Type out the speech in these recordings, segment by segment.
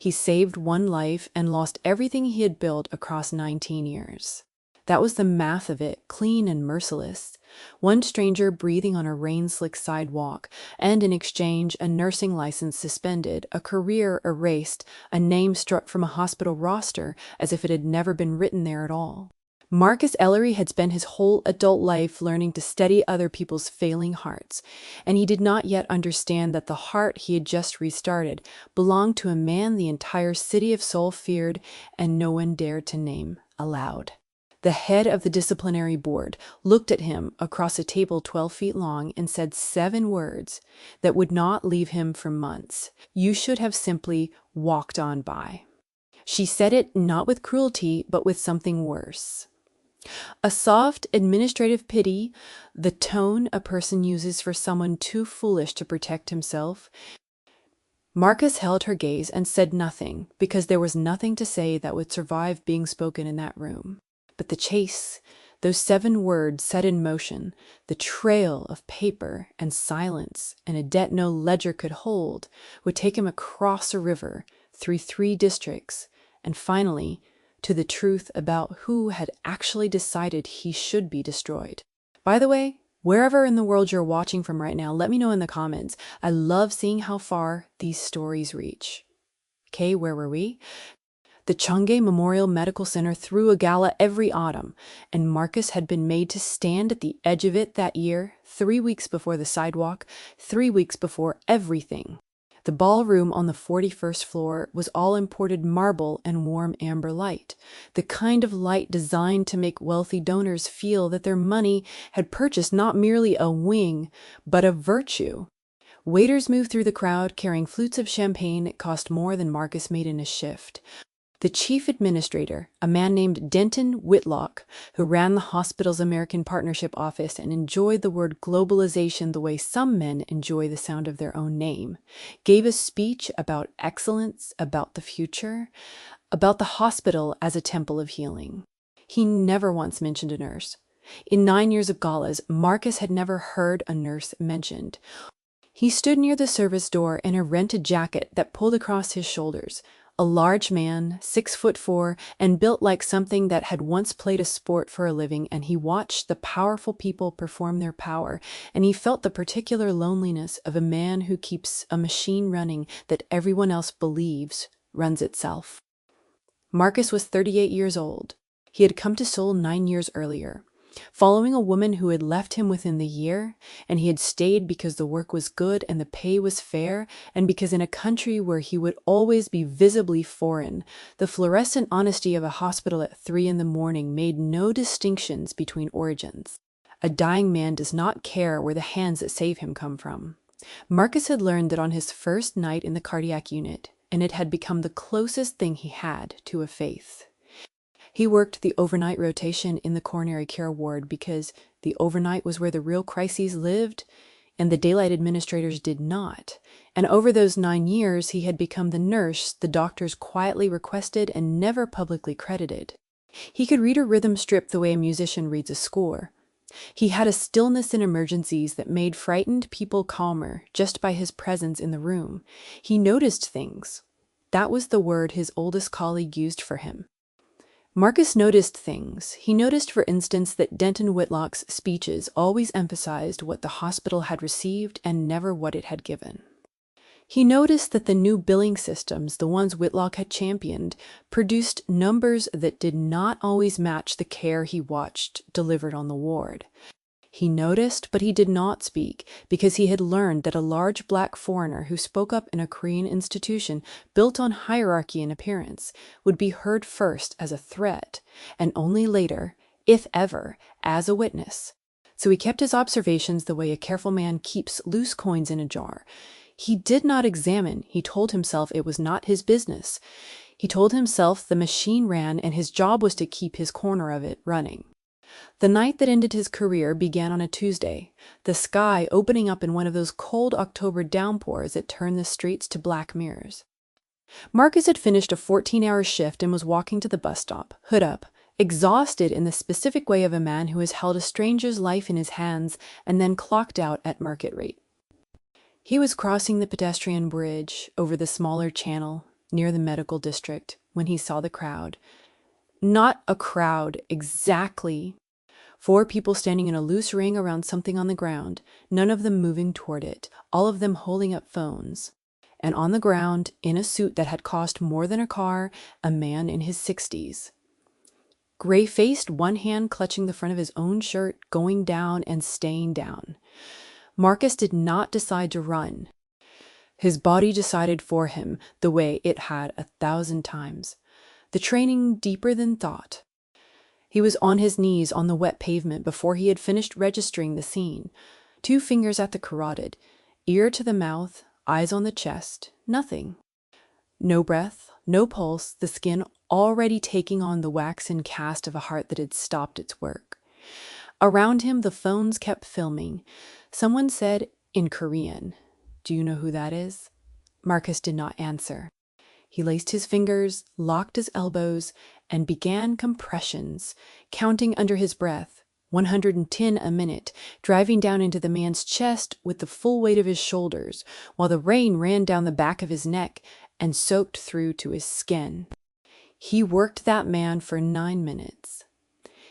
He saved one life and lost everything he had built across 19 years. That was the math of it, clean and merciless. One stranger breathing on a rain-slick sidewalk, and in exchange a nursing license suspended, a career erased, a name struck from a hospital roster as if it had never been written there at all. Marcus Ellery had spent his whole adult life learning to steady other people's failing hearts, and he did not yet understand that the heart he had just restarted belonged to a man the entire city of Seoul feared and no one dared to name aloud. The head of the disciplinary board looked at him across a table 12 feet long and said 7 words that would not leave him for months. "You should have simply walked on by." She said it not with cruelty, but with something worse. A soft, administrative pity, the tone a person uses for someone too foolish to protect himself. Marcus held her gaze and said nothing, because there was nothing to say that would survive being spoken in that room. But the chase, those 7 words set in motion, the trail of paper and silence and a debt no ledger could hold, would take him across a river, through 3 districts, and finally to the truth about who had actually decided he should be destroyed. By the way, wherever in the world you're watching from right now, let me know in the comments. I love seeing how far these stories reach. Okay, where were we? The Cheonggae Memorial Medical Center threw a gala every autumn, and Marcus had been made to stand at the edge of it that year, 3 weeks before the sidewalk, 3 weeks before everything. The ballroom on the 41st floor was all imported marble and warm amber light, the kind of light designed to make wealthy donors feel that their money had purchased not merely a wing, but a virtue. Waiters moved through the crowd carrying flutes of champagne that cost more than Marcus made in a shift. The chief administrator, a man named Denton Whitlock, who ran the hospital's American Partnership Office and enjoyed the word globalization the way some men enjoy the sound of their own name, gave a speech about excellence, about the future, about the hospital as a temple of healing. He never once mentioned a nurse. In 9 years of galas, Marcus had never heard a nurse mentioned. He stood near the service door in a rented jacket that pulled across his shoulders. A large man, 6'4", and built like something that had once played a sport for a living, and he watched the powerful people perform their power, and he felt the particular loneliness of a man who keeps a machine running that everyone else believes runs itself. Marcus was 38 years old. He had come to Seoul 9 years earlier, following a woman who had left him within the year, and he had stayed because the work was good and the pay was fair, and because in a country where he would always be visibly foreign, the fluorescent honesty of a hospital at 3 in the morning made no distinctions between origins. A dying man does not care where the hands that save him come from. Marcus had learned that on his first night in the cardiac unit, and it had become the closest thing he had to a faith. He worked the overnight rotation in the coronary care ward because the overnight was where the real crises lived, and the daylight administrators did not. And over those 9 years, he had become the nurse the doctors quietly requested and never publicly credited. He could read a rhythm strip the way a musician reads a score. He had a stillness in emergencies that made frightened people calmer just by his presence in the room. He noticed things. That was the word his oldest colleague used for him. Marcus noticed things. He noticed, for instance, that Denton Whitlock's speeches always emphasized what the hospital had received and never what it had given. He noticed that the new billing systems, the ones Whitlock had championed, produced numbers that did not always match the care he watched delivered on the ward. He noticed, but he did not speak, because he had learned that a large black foreigner who spoke up in a Korean institution built on hierarchy and appearance would be heard first as a threat, and only later, if ever, as a witness. So he kept his observations the way a careful man keeps loose coins in a jar. He did not examine. He told himself it was not his business. He told himself the machine ran and his job was to keep his corner of it running. The night that ended his career began on a Tuesday, the sky opening up in one of those cold October downpours that turn the streets to black mirrors. Marcus had finished a 14-hour shift and was walking to the bus stop, hood up, exhausted in the specific way of a man who has held a stranger's life in his hands and then clocked out at market rate. He was crossing the pedestrian bridge over the smaller channel, near the medical district when he saw the crowd. Not a crowd, exactly. 4 people standing in a loose ring around something on the ground, none of them moving toward it, all of them holding up phones. And on the ground, in a suit that had cost more than a car, a man in his 60s. Gray-faced, one hand clutching the front of his own shirt, going down and staying down. Marcus did not decide to run. His body decided for him, the way it had 1,000 times. The training deeper than thought. He was on his knees on the wet pavement before he had finished registering the scene. 2 fingers at the carotid, ear to the mouth, eyes on the chest, nothing. No breath, no pulse, the skin already taking on the waxen cast of a heart that had stopped its work. Around him, the phones kept filming. Someone said, in Korean, "Do you know who that is?" Marcus did not answer. He laced his fingers, locked his elbows, and began compressions, counting under his breath, 110 a minute, driving down into the man's chest with the full weight of his shoulders, while the rain ran down the back of his neck and soaked through to his skin. He worked that man for 9 minutes.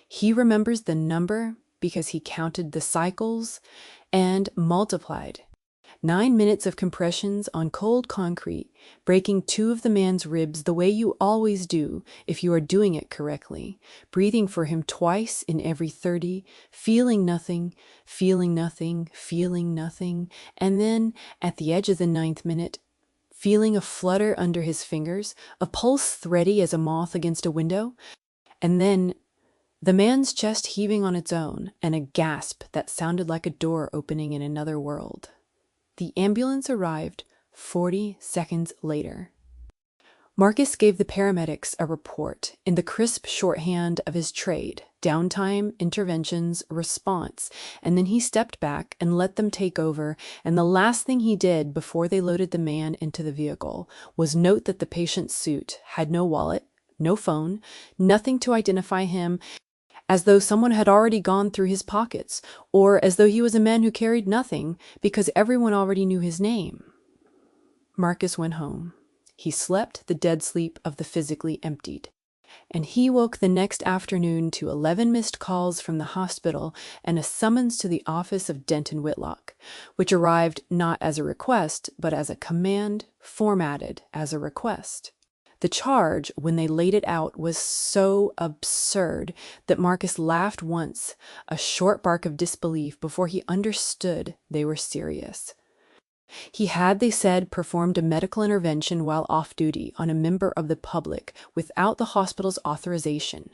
He remembers the number because he counted the cycles and multiplied. 9 minutes of compressions on cold concrete, breaking 2 of the man's ribs the way you always do if you are doing it correctly, breathing for him twice in every 30, feeling nothing, feeling nothing, feeling nothing, and then, at the edge of the 9th minute, feeling a flutter under his fingers, a pulse thready as a moth against a window, and then the man's chest heaving on its own, and a gasp that sounded like a door opening in another world. The ambulance arrived 40 seconds later. Marcus gave the paramedics a report in the crisp shorthand of his trade: downtime, interventions, response, and then he stepped back and let them take over, and the last thing he did before they loaded the man into the vehicle was note that the patient's suit had no wallet, no phone, nothing to identify him, as though someone had already gone through his pockets, or as though he was a man who carried nothing because everyone already knew his name. Marcus went home. He slept the dead sleep of the physically emptied. And he woke the next afternoon to 11 missed calls from the hospital and a summons to the office of Denton Whitlock, which arrived not as a request, but as a command formatted as a request. The charge, when they laid it out, was so absurd that Marcus laughed once, a short bark of disbelief before he understood they were serious. He had, they said, performed a medical intervention while off duty on a member of the public without the hospital's authorization,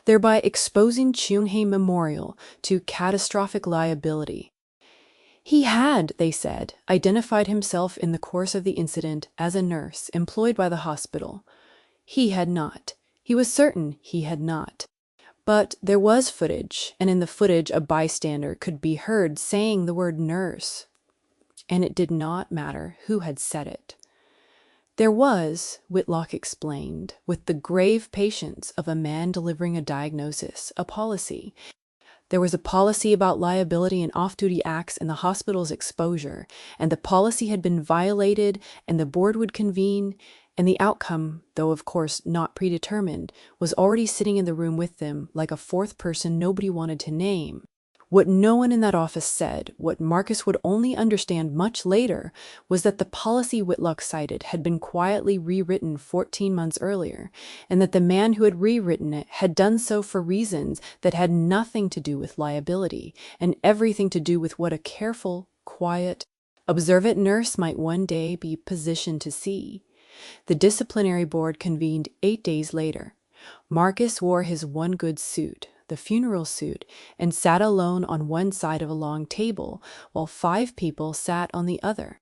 thereby exposing Chung-hae Memorial to catastrophic liability. He had, they said, identified himself in the course of the incident as a nurse employed by the hospital. He had not. He was certain he had not. But there was footage, and in the footage a bystander could be heard saying the word nurse. And it did not matter who had said it. There was, Whitlock explained, with the grave patience of a man delivering a diagnosis, a policy. There was a policy about liability and off-duty acts and the hospital's exposure, and the policy had been violated, and the board would convene, and the outcome, though of course not predetermined, was already sitting in the room with them like a 4th person nobody wanted to name. What no one in that office said, what Marcus would only understand much later, was that the policy Whitlock cited had been quietly rewritten 14 months earlier, and that the man who had rewritten it had done so for reasons that had nothing to do with liability, and everything to do with what a careful, quiet, observant nurse might one day be positioned to see. The disciplinary board convened 8 days later. Marcus wore his one good suit, the funeral suit, and sat alone on one side of a long table, while 5 people sat on the other.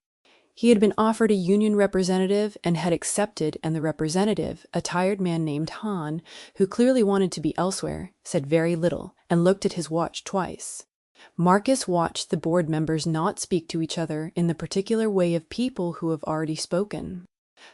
He had been offered a union representative and had accepted, and the representative, a tired man named Han, who clearly wanted to be elsewhere, said very little and looked at his watch twice. Marcus watched the board members not speak to each other in the particular way of people who have already spoken.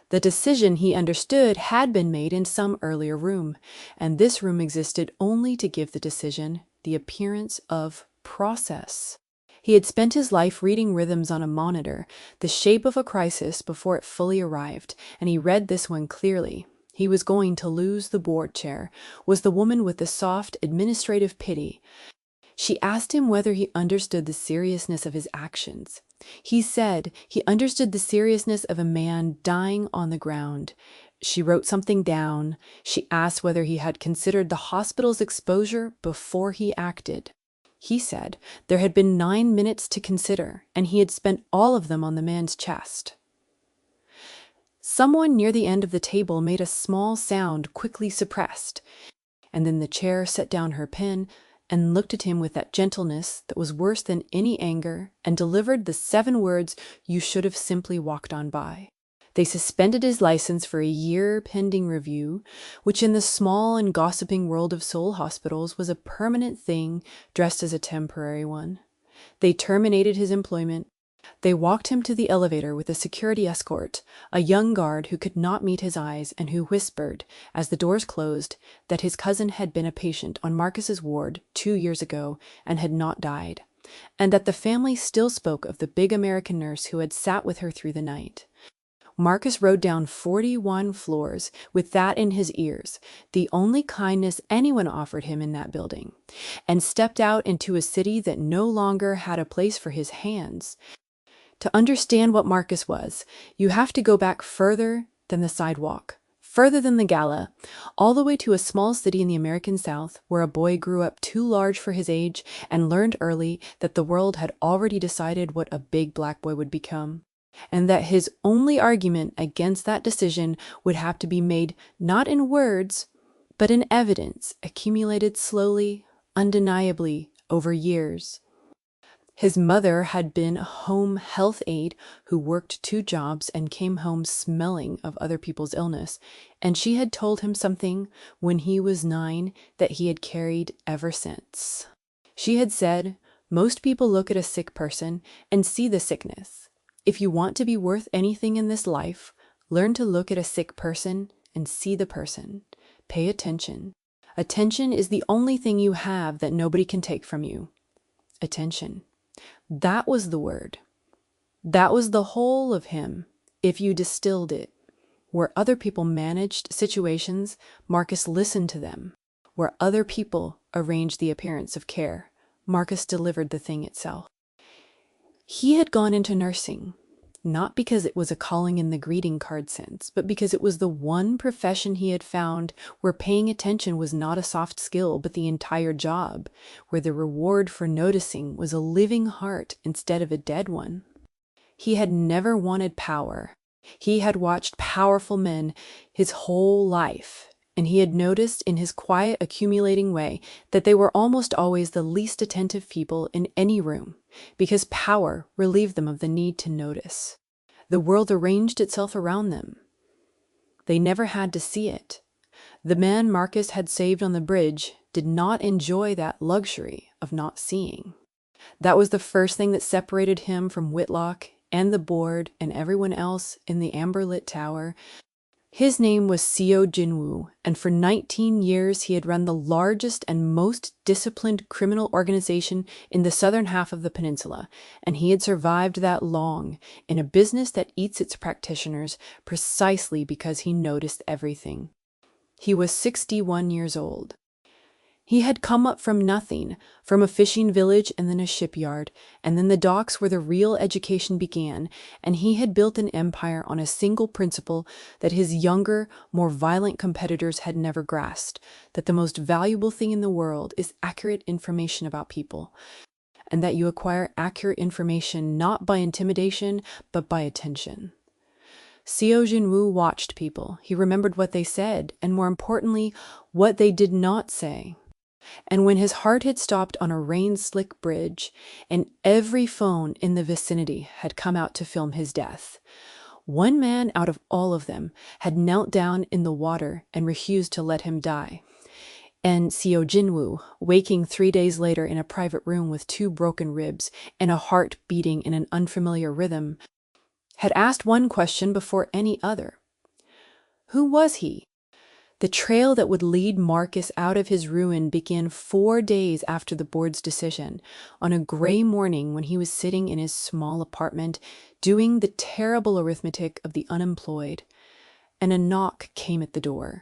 The decision, he understood, had been made in some earlier room, and this room existed only to give the decision the appearance of process. He had spent his life reading rhythms on a monitor, the shape of a crisis before it fully arrived, and he read this one clearly. He was going to lose the board chair, was the woman with the soft, administrative pity. She asked him whether he understood the seriousness of his actions. He said he understood the seriousness of a man dying on the ground. She wrote something down. She asked whether he had considered the hospital's exposure before he acted. He said there had been 9 minutes to consider, and he had spent all of them on the man's chest. Someone near the end of the table made a small sound quickly suppressed, and then the chair set down her pen and looked at him with that gentleness that was worse than any anger, and delivered the 7 words you should have simply walked on by. They suspended his license for a year pending review, which in the small and gossiping world of Seoul hospitals was a permanent thing dressed as a temporary one. They terminated his employment. They walked him to the elevator with a security escort, a young guard who could not meet his eyes and who whispered, as the doors closed, that his cousin had been a patient on Marcus's ward 2 years ago and had not died, and that the family still spoke of the big American nurse who had sat with her through the night. Marcus rode down 41 floors with that in his ears, the only kindness anyone offered him in that building, and stepped out into a city that no longer had a place for his hands. To understand what Marcus was, you have to go back further than the sidewalk, further than the gala, all the way to a small city in the American South where a boy grew up too large for his age and learned early that the world had already decided what a big black boy would become, and that his only argument against that decision would have to be made not in words, but in evidence accumulated slowly, undeniably, over years. His mother had been a home health aide who worked 2 jobs and came home smelling of other people's illness, and she had told him something when he was 9 that he had carried ever since. She had said, "Most people look at a sick person and see the sickness. If you want to be worth anything in this life, learn to look at a sick person and see the person. Pay attention. Attention is the only thing you have that nobody can take from you. Attention." That was the word. That was the whole of him, if you distilled it. Where other people managed situations, Marcus listened to them. Where other people arranged the appearance of care, Marcus delivered the thing itself. He had gone into nursing, not because it was a calling in the greeting card sense, but because it was the one profession he had found where paying attention was not a soft skill, but the entire job, where the reward for noticing was a living heart instead of a dead one. He had never wanted power. He had watched powerful men his whole life, and he had noticed in his quiet, accumulating way that they were almost always the least attentive people in any room, because power relieved them of the need to notice. The world arranged itself around them. They never had to see it. The man Marcus had saved on the bridge did not enjoy that luxury of not seeing. That was the first thing that separated him from Whitlock and the board and everyone else in the amber-lit tower. His name was Seo Jinwoo, and for 19 years he had run the largest and most disciplined criminal organization in the southern half of the peninsula, and he had survived that long in a business that eats its practitioners precisely because he noticed everything. He was 61 years old. He had come up from nothing, from a fishing village and then a shipyard, and then the docks where the real education began, and he had built an empire on a single principle that his younger, more violent competitors had never grasped, that the most valuable thing in the world is accurate information about people, and that you acquire accurate information not by intimidation, but by attention. Seo Jinwoo watched people. He remembered what they said, and more importantly, what they did not say. And when his heart had stopped on a rain-slick bridge, and every phone in the vicinity had come out to film his death, one man out of all of them had knelt down in the water and refused to let him die. And Seo Jinwoo, waking 3 days later in a private room with 2 broken ribs and a heart beating in an unfamiliar rhythm, had asked one question before any other. Who was he? The trail that would lead Marcus out of his ruin began 4 days after the board's decision, on a gray morning when he was sitting in his small apartment doing the terrible arithmetic of the unemployed, and a knock came at the door.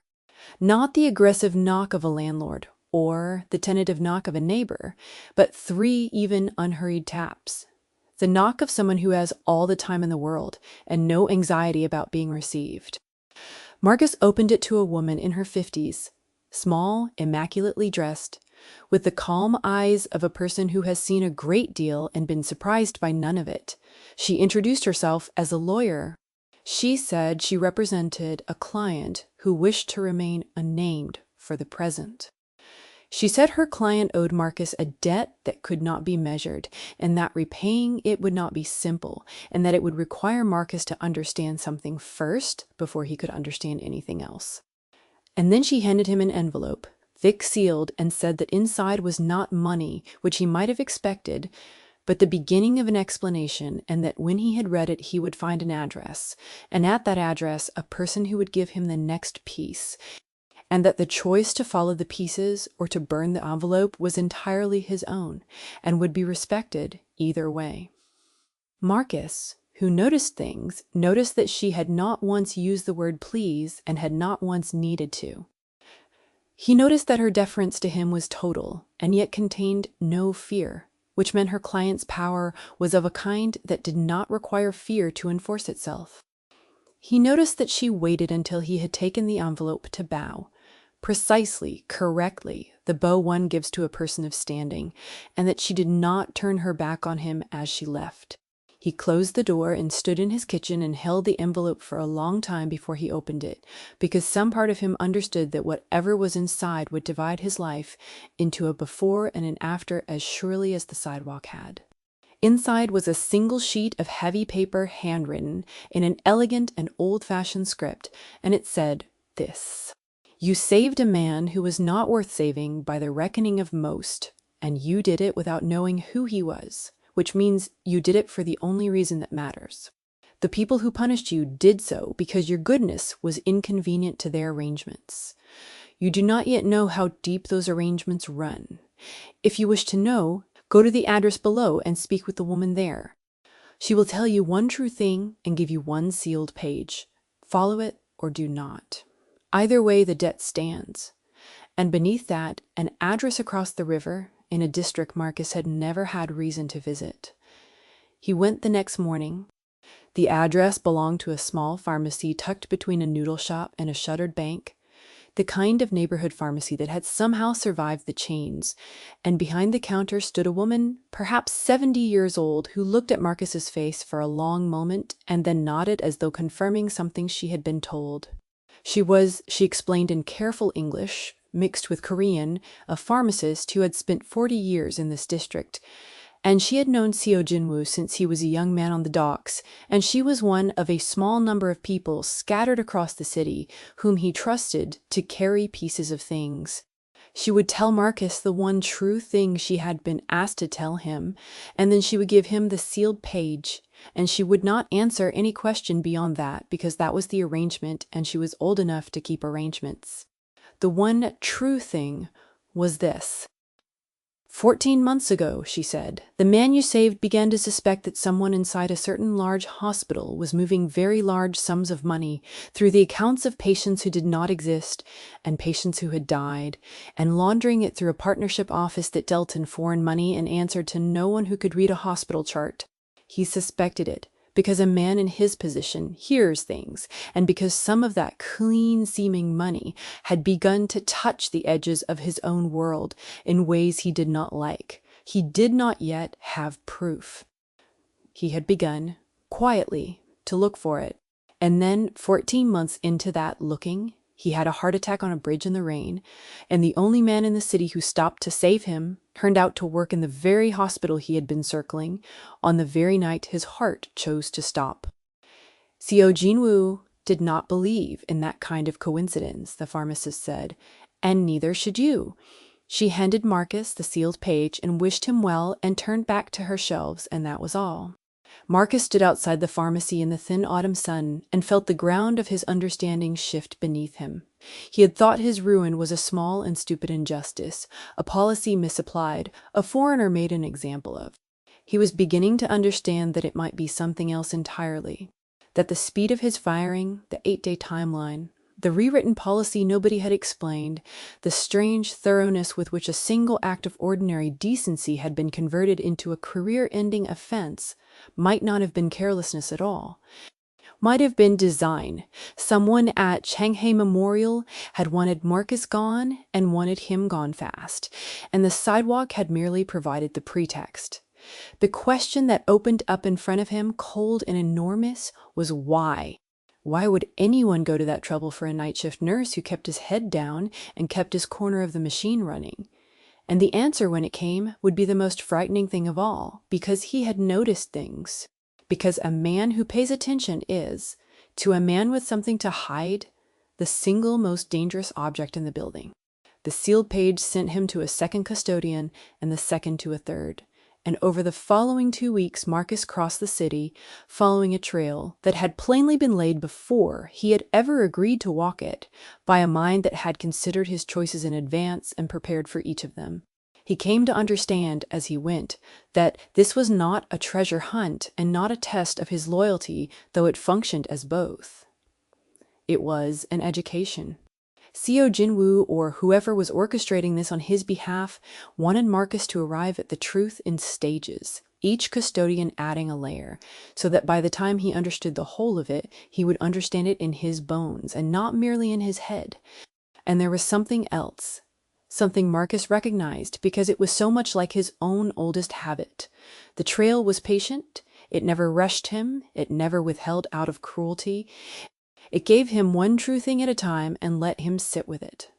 Not the aggressive knock of a landlord or the tentative knock of a neighbor, but 3 even unhurried taps. The knock of someone who has all the time in the world and no anxiety about being received. Marcus opened it to a woman in her 50s, small, immaculately dressed, with the calm eyes of a person who has seen a great deal and been surprised by none of it. She introduced herself as a lawyer. She said she represented a client who wished to remain unnamed for the present. She said her client owed Marcus a debt that could not be measured, and that repaying it would not be simple, and that it would require Marcus to understand something first before he could understand anything else. And then she handed him an envelope, thick sealed, and said that inside was not money, which he might have expected, but the beginning of an explanation, and that when he had read it he would find an address, and at that address a person who would give him the next piece, and that the choice to follow the pieces or to burn the envelope was entirely his own, and would be respected either way. Marcus, who noticed things, noticed that she had not once used the word please and had not once needed to. He noticed that her deference to him was total, and yet contained no fear, which meant her client's power was of a kind that did not require fear to enforce itself. He noticed that she waited until he had taken the envelope to bow, precisely, correctly, the bow one gives to a person of standing, and that she did not turn her back on him as she left. He closed the door and stood in his kitchen and held the envelope for a long time before he opened it, because some part of him understood that whatever was inside would divide his life into a before and an after as surely as the sidewalk had. Inside was a single sheet of heavy paper, handwritten in an elegant and old-fashioned script, and it said this: "You saved a man who was not worth saving by the reckoning of most, and you did it without knowing who he was, which means you did it for the only reason that matters. The people who punished you did so because your goodness was inconvenient to their arrangements. You do not yet know how deep those arrangements run. If you wish to know, go to the address below and speak with the woman there. She will tell you one true thing and give you one sealed page. Follow it or do not. Either way, the debt stands." And beneath that, an address across the river in a district Marcus had never had reason to visit. He went the next morning. The address belonged to a small pharmacy tucked between a noodle shop and a shuttered bank, the kind of neighborhood pharmacy that had somehow survived the chains, and behind the counter stood a woman, perhaps 70 years old, who looked at Marcus's face for a long moment and then nodded as though confirming something she had been told. She explained in careful English, mixed with Korean, a pharmacist who had spent 40 years in this district, and she had known Seo Jinwoo since he was a young man on the docks, and she was one of a small number of people scattered across the city whom he trusted to carry pieces of things. She would tell Marcus the one true thing she had been asked to tell him, and then she would give him the sealed page, and she would not answer any question beyond that, because that was the arrangement, and she was old enough to keep arrangements. The one true thing was this: 14 months ago, she said, the man you saved began to suspect that someone inside a certain large hospital was moving very large sums of money through the accounts of patients who did not exist and patients who had died, and laundering it through a partnership office that dealt in foreign money and answered to no one who could read a hospital chart. He suspected it because a man in his position hears things, and because some of that clean-seeming money had begun to touch the edges of his own world in ways he did not like. He did not yet have proof. He had begun, quietly, to look for it, and then 14 months into that looking, he had a heart attack on a bridge in the rain, and the only man in the city who stopped to save him turned out to work in the very hospital he had been circling on the very night his heart chose to stop. Seo Jinwoo did not believe in that kind of coincidence, the pharmacist said, and neither should you. She handed Marcus the sealed page and wished him well and turned back to her shelves, and that was all. Marcus stood outside the pharmacy in the thin autumn sun and felt the ground of his understanding shift beneath him. He had thought his ruin was a small and stupid injustice, a policy misapplied, a foreigner made an example of. He was beginning to understand that it might be something else entirely, that the speed of his firing, the 8-day timeline, the rewritten policy nobody had explained, the strange thoroughness with which a single act of ordinary decency had been converted into a career-ending offense, might not have been carelessness at all. Might have been design. Someone at Shanghai Memorial had wanted Marcus gone and wanted him gone fast, and the sidewalk had merely provided the pretext. The question that opened up in front of him, cold and enormous, was why? Why would anyone go to that trouble for a night shift nurse who kept his head down and kept his corner of the machine running? And the answer, when it came, would be the most frightening thing of all, because he had noticed things. Because a man who pays attention is, to a man with something to hide, the single most dangerous object in the building. The sealed page sent him to a second custodian and the second to a third. And over the following 2 weeks, Marcus crossed the city, following a trail that had plainly been laid before he had ever agreed to walk it, by a mind that had considered his choices in advance and prepared for each of them. He came to understand, as he went, that this was not a treasure hunt and not a test of his loyalty, though it functioned as both. It was an education. Seo Jinwoo, or whoever was orchestrating this on his behalf, wanted Marcus to arrive at the truth in stages, each custodian adding a layer, so that by the time he understood the whole of it, he would understand it in his bones and not merely in his head. And there was something else, something Marcus recognized because it was so much like his own oldest habit. The trail was patient, it never rushed him, it never withheld out of cruelty. It gave him one true thing at a time and let him sit with it.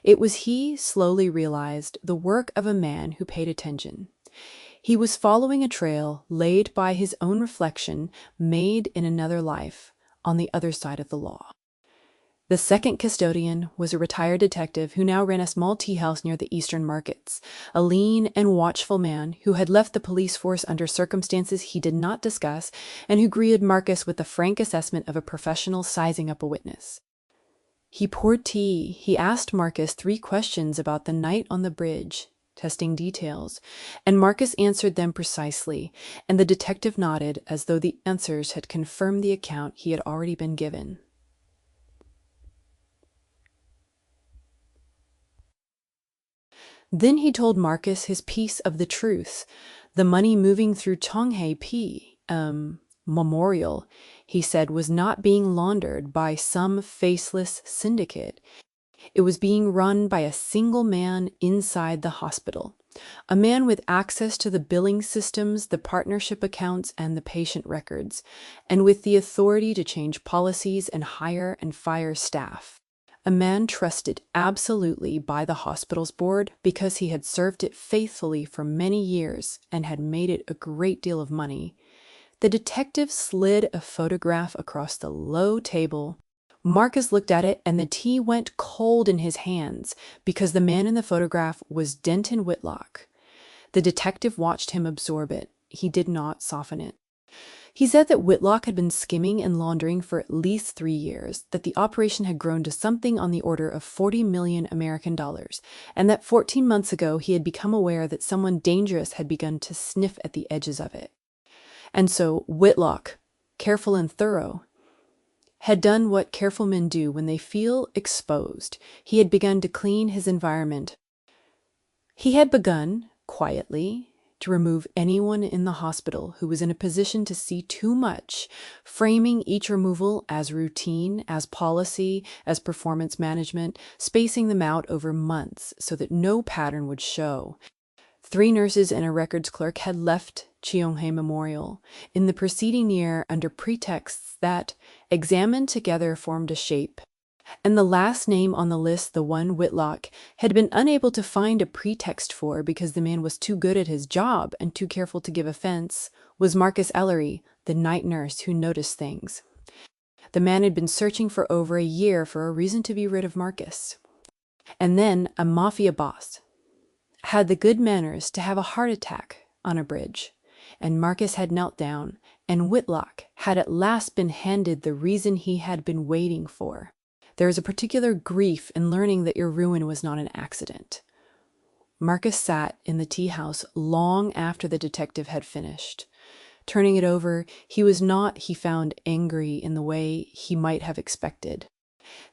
It was, he slowly realized, the work of a man who paid attention. He was following a trail laid by his own reflection, made in another life, on the other side of the law. The second custodian was a retired detective who now ran a small tea house near the eastern markets, a lean and watchful man who had left the police force under circumstances he did not discuss and who greeted Marcus with a frank assessment of a professional sizing up a witness. He poured tea. He asked Marcus 3 questions about the night on the bridge, testing details, and Marcus answered them precisely, and the detective nodded as though the answers had confirmed the account he had already been given. Then he told Marcus his piece of the truth. The money moving through Chonghai Memorial, he said, was not being laundered by some faceless syndicate. It was being run by a single man inside the hospital, a man with access to the billing systems, the partnership accounts, and the patient records, and with the authority to change policies and hire and fire staff. A man trusted absolutely by the hospital's board because he had served it faithfully for many years and had made it a great deal of money. The detective slid a photograph across the low table. Marcus looked at it and the tea went cold in his hands because the man in the photograph was Denton Whitlock. The detective watched him absorb it. He did not soften it. He said that Whitlock had been skimming and laundering for at least 3 years, that the operation had grown to something on the order of 40 million American dollars, and that 14 months ago he had become aware that someone dangerous had begun to sniff at the edges of it. And so Whitlock, careful and thorough, had done what careful men do when they feel exposed. He had begun to clean his environment. He had begun, quietly, to remove anyone in the hospital who was in a position to see too much, framing each removal as routine, as policy, as performance management, spacing them out over months so that no pattern would show. 3 nurses and a records clerk had left Cheonghei Memorial in the preceding year under pretexts that, examined together, formed a shape. And the last name on the list, the one Whitlock, had been unable to find a pretext for because the man was too good at his job and too careful to give offense, was Marcus Ellery, the night nurse who noticed things. The man had been searching for over a year for a reason to be rid of Marcus. And then a Mafia boss had the good manners to have a heart attack on a bridge, and Marcus had knelt down and Whitlock had at last been handed the reason he had been waiting for. There is a particular grief in learning that your ruin was not an accident. Marcus sat in the tea house long after the detective had finished. Turning it over, he was not, he found, angry in the way he might have expected.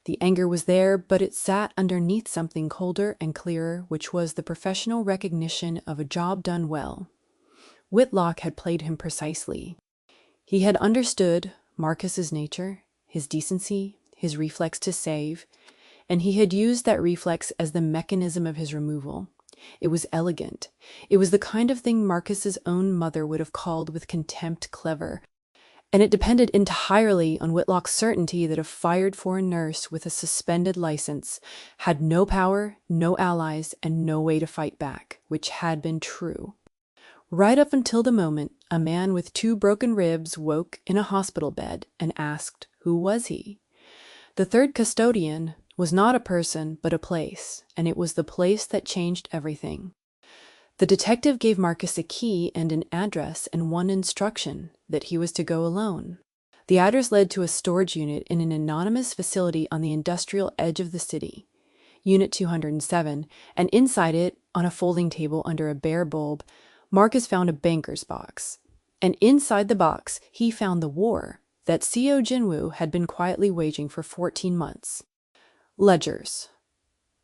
The anger was there, but it sat underneath something colder and clearer, which was the professional recognition of a job done well. Whitlock had played him precisely. He had understood Marcus's nature, his decency, his reflex to save, and he had used that reflex as the mechanism of his removal. It was elegant. It was the kind of thing Marcus's own mother would have called with contempt clever, and it depended entirely on Whitlock's certainty that a fired foreign nurse with a suspended license had no power, no allies, and no way to fight back, which had been true. Right up until the moment a man with 2 broken ribs woke in a hospital bed and asked, who was he? The third custodian was not a person, but a place, and it was the place that changed everything. The detective gave Marcus a key and an address and one instruction, that he was to go alone. The address led to a storage unit in an anonymous facility on the industrial edge of the city, Unit 207, and inside it, on a folding table under a bare bulb, Marcus found a banker's box. And inside the box, he found the war that Seo Jinwoo had been quietly waging for 14 months. Ledgers,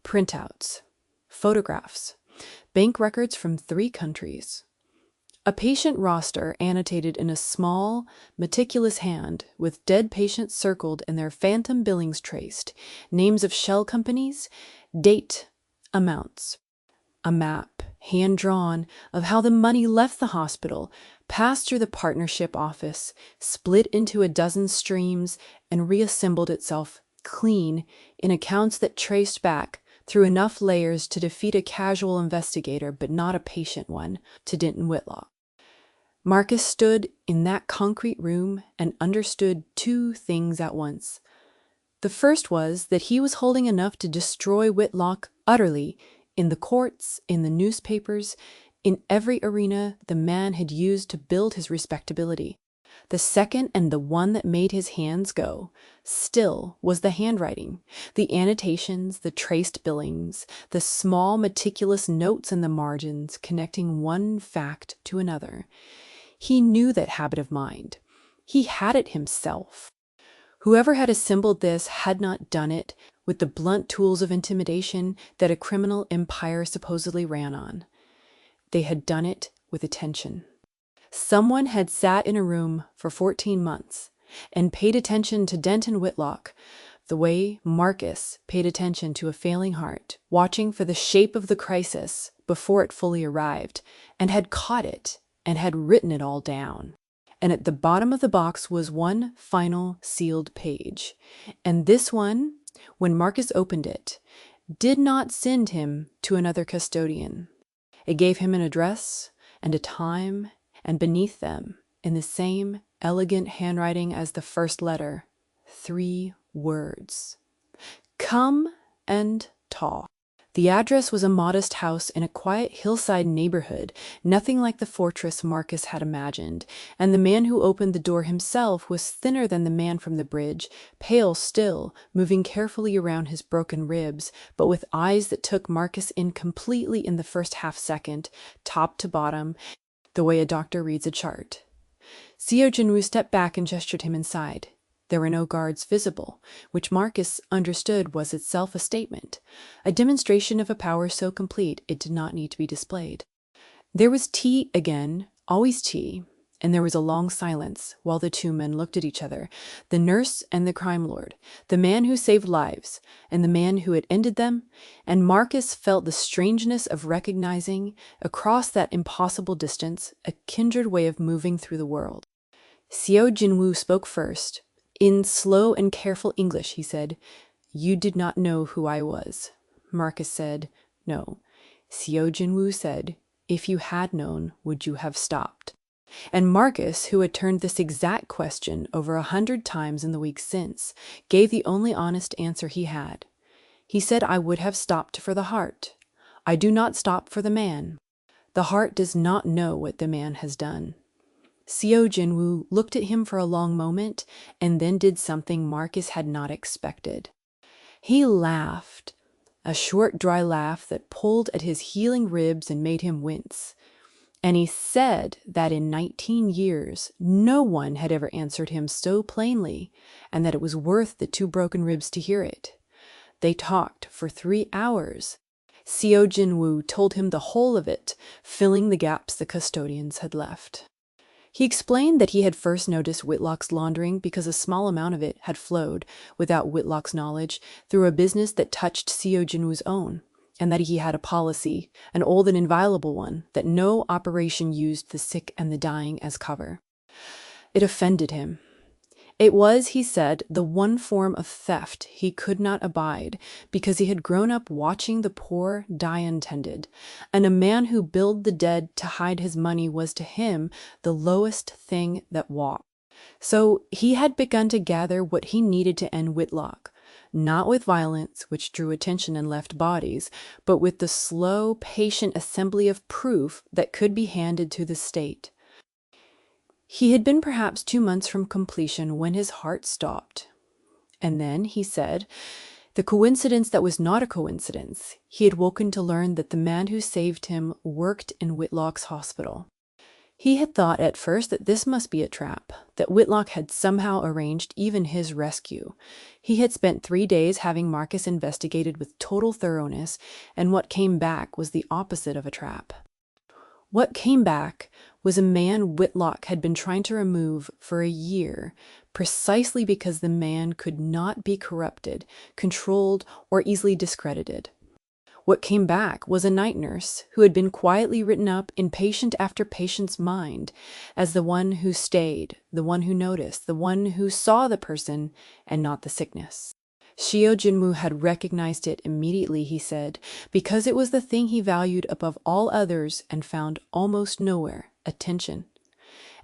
printouts, photographs, bank records from 3 countries. A patient roster annotated in a small, meticulous hand, with dead patients circled and their phantom billings traced, names of shell companies, date, amounts. A map, hand-drawn, of how the money left the hospital, passed through the partnership office, split into a dozen streams, and reassembled itself clean in accounts that traced back through enough layers to defeat a casual investigator, but not a patient one, to Denton Whitlock. Marcus stood in that concrete room and understood 2 things at once. The first was that he was holding enough to destroy Whitlock utterly, in the courts, in the newspapers, in every arena the man had used to build his respectability. The second, and the one that made his hands go, still was the handwriting, the annotations, the traced billings, the small meticulous notes in the margins connecting one fact to another. He knew that habit of mind. He had it himself. Whoever had assembled this had not done it with the blunt tools of intimidation that a criminal empire supposedly ran on. They had done it with attention. Someone had sat in a room for 14 months and paid attention to Denton Whitlock the way Marcus paid attention to a failing heart, watching for the shape of the crisis before it fully arrived, and had caught it and had written it all down. And at the bottom of the box was one final sealed page. And this one, when Marcus opened it, did not send him to another custodian. It gave him an address and a time, and beneath them, in the same elegant handwriting as the first letter, 3 words. Come and talk. The address was a modest house in a quiet hillside neighborhood, nothing like the fortress Marcus had imagined, and the man who opened the door himself was thinner than the man from the bridge, pale still, moving carefully around his broken ribs, but with eyes that took Marcus in completely in the first half-second, top to bottom, the way a doctor reads a chart. Seo Jinwoo stepped back and gestured him inside. There were no guards visible, which Marcus understood was itself a statement, a demonstration of a power so complete it did not need to be displayed. There was tea again, always tea, and there was a long silence while the 2 men looked at each other, the nurse and the crime lord, the man who saved lives and the man who had ended them, and Marcus felt the strangeness of recognizing, across that impossible distance, a kindred way of moving through the world. Seo Jinwoo spoke first. In slow and careful English, he said, "You did not know who I was." Marcus said, "No." Seo Jinwoo said, "If you had known, would you have stopped?" And Marcus, who had turned this exact question over 100 times in the weeks since, gave the only honest answer he had. He said, "I would have stopped for the heart. I do not stop for the man. The heart does not know what the man has done." Seo Jinwoo looked at him for a long moment and then did something Marcus had not expected. He laughed, a short, dry laugh that pulled at his healing ribs and made him wince. And he said that in 19 years, no one had ever answered him so plainly, and that it was worth the 2 broken ribs to hear it. They talked for 3 hours. Seo Jinwoo told him the whole of it, filling the gaps the custodians had left. He explained that he had first noticed Whitlock's laundering because a small amount of it had flowed, without Whitlock's knowledge, through a business that touched Seo Jinwoo's own, and that he had a policy, an old and inviolable one, that no operation used the sick and the dying as cover. It offended him. It was, he said, the one form of theft he could not abide, because he had grown up watching the poor die untended, and a man who billed the dead to hide his money was to him the lowest thing that walked. So he had begun to gather what he needed to end Whitlock, not with violence, which drew attention and left bodies, but with the slow, patient assembly of proof that could be handed to the state. He had been perhaps 2 months from completion when his heart stopped. And then, he said, the coincidence that was not a coincidence, he had woken to learn that the man who saved him worked in Whitlock's hospital. He had thought at first that this must be a trap, that Whitlock had somehow arranged even his rescue. He had spent 3 days having Marcus investigated with total thoroughness, and what came back was the opposite of a trap. What came back was a man Whitlock had been trying to remove for a year, precisely because the man could not be corrupted, controlled, or easily discredited. What came back was a night nurse who had been quietly written up in patient after patient's mind as the one who stayed, the one who noticed, the one who saw the person and not the sickness. Seo Jinwoo had recognized it immediately, he said, because it was the thing he valued above all others and found almost nowhere, attention.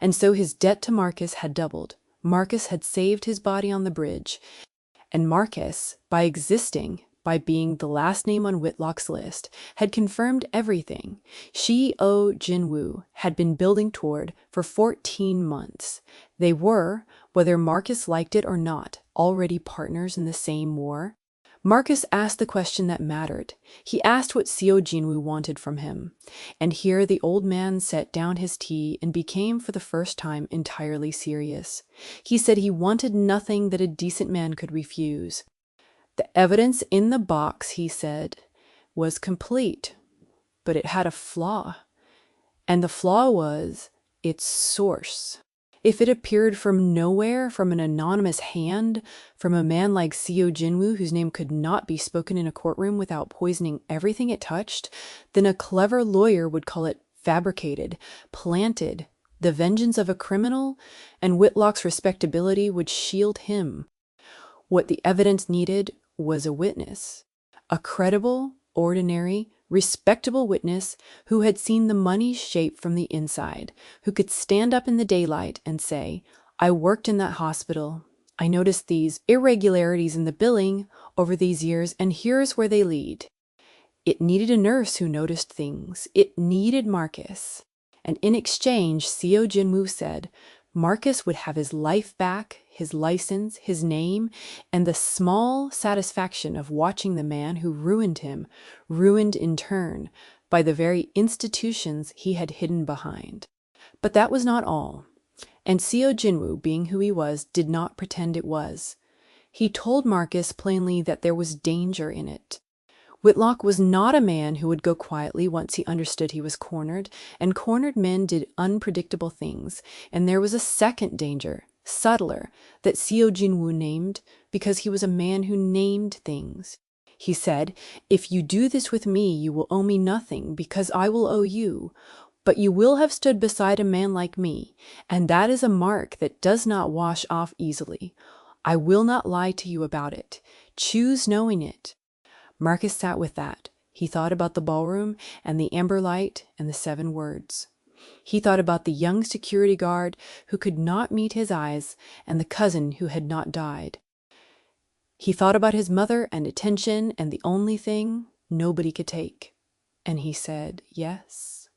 And so his debt to Marcus had doubled. Marcus had saved his body on the bridge. And Marcus, by existing, by being the last name on Whitlock's list, had confirmed everything Seo Jinwoo had been building toward for 14 months. They were, whether Marcus liked it or not, already partners in the same war. Marcus asked the question that mattered. He asked what Seo Jinwoo wanted from him. And here the old man set down his tea and became for the first time entirely serious. He said he wanted nothing that a decent man could refuse. The evidence in the box, he said, was complete, but it had a flaw. And the flaw was its source. If it appeared from nowhere, from an anonymous hand, from a man like Seo Jinwoo, whose name could not be spoken in a courtroom without poisoning everything it touched, then a clever lawyer would call it fabricated, planted, the vengeance of a criminal, and Whitlock's respectability would shield him. What the evidence needed was a witness, a credible, ordinary, respectable witness who had seen the money's shape from the inside, who could stand up in the daylight and say, I worked in that hospital. I noticed these irregularities in the billing over these years, and here's where they lead. It needed a nurse who noticed things. It needed Marcus. And in exchange, Seo Jinwoo said, Marcus would have his life back, his license, his name, and the small satisfaction of watching the man who ruined him, ruined in turn by the very institutions he had hidden behind. But that was not all. And Seo Jinwoo, being who he was, did not pretend it was. He told Marcus plainly that there was danger in it. Whitlock was not a man who would go quietly once he understood he was cornered, and cornered men did unpredictable things. And there was a second danger, subtler, that Seo Jinwoo named because he was a man who named things. He said, if you do this with me, you will owe me nothing because I will owe you. But you will have stood beside a man like me, and that is a mark that does not wash off easily. I will not lie to you about it. Choose knowing it. Marcus sat with that. He thought about the ballroom and the amber light and the 7 words. He thought about the young security guard who could not meet his eyes and the cousin who had not died. He thought about his mother and attention and the only thing nobody could take. And he said, yes.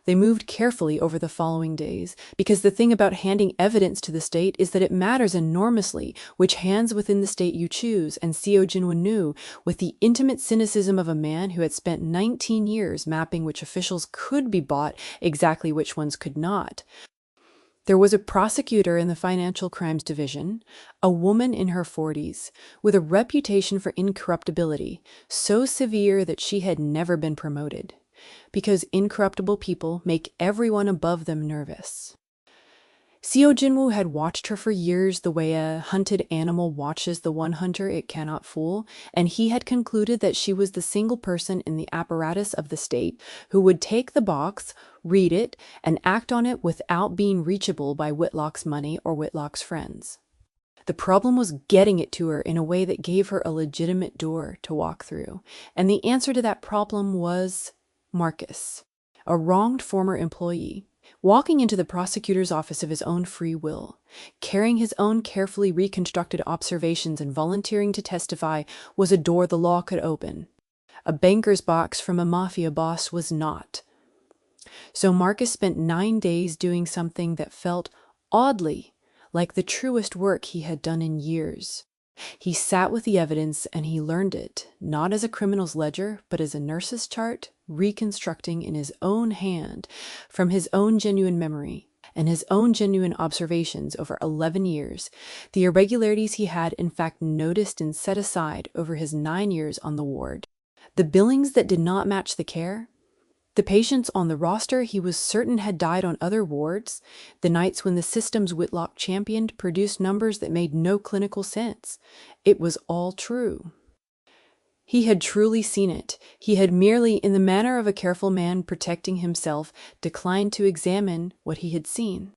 They moved carefully over the following days, because the thing about handing evidence to the state is that it matters enormously which hands within the state you choose, and Seo Jinwoo knew, with the intimate cynicism of a man who had spent 19 years mapping which officials could be bought, exactly which ones could not. There was a prosecutor in the Financial Crimes Division, a woman in her 40s, with a reputation for incorruptibility, so severe that she had never been promoted, because incorruptible people make everyone above them nervous. Seo Jinwoo had watched her for years the way a hunted animal watches the one hunter it cannot fool, and he had concluded that she was the single person in the apparatus of the state who would take the box, read it, and act on it without being reachable by Whitlock's money or Whitlock's friends. The problem was getting it to her in a way that gave her a legitimate door to walk through, and the answer to that problem was Marcus, a wronged former employee, walking into the prosecutor's office of his own free will, carrying his own carefully reconstructed observations and volunteering to testify was a door the law could open. A banker's box from a mafia boss was not. So Marcus spent 9 days doing something that felt oddly like the truest work he had done in years. He sat with the evidence and he learned it, not as a criminal's ledger, but as a nurse's chart, reconstructing in his own hand, from his own genuine memory and his own genuine observations over 11 years, the irregularities he had in fact noticed and set aside over his 9 years on the ward. The billings that did not match the care, the patients on the roster he was certain had died on other wards, the nights when the systems Whitlock championed produced numbers that made no clinical sense. It was all true. He had truly seen it. He had merely, in the manner of a careful man protecting himself, declined to examine what he had seen.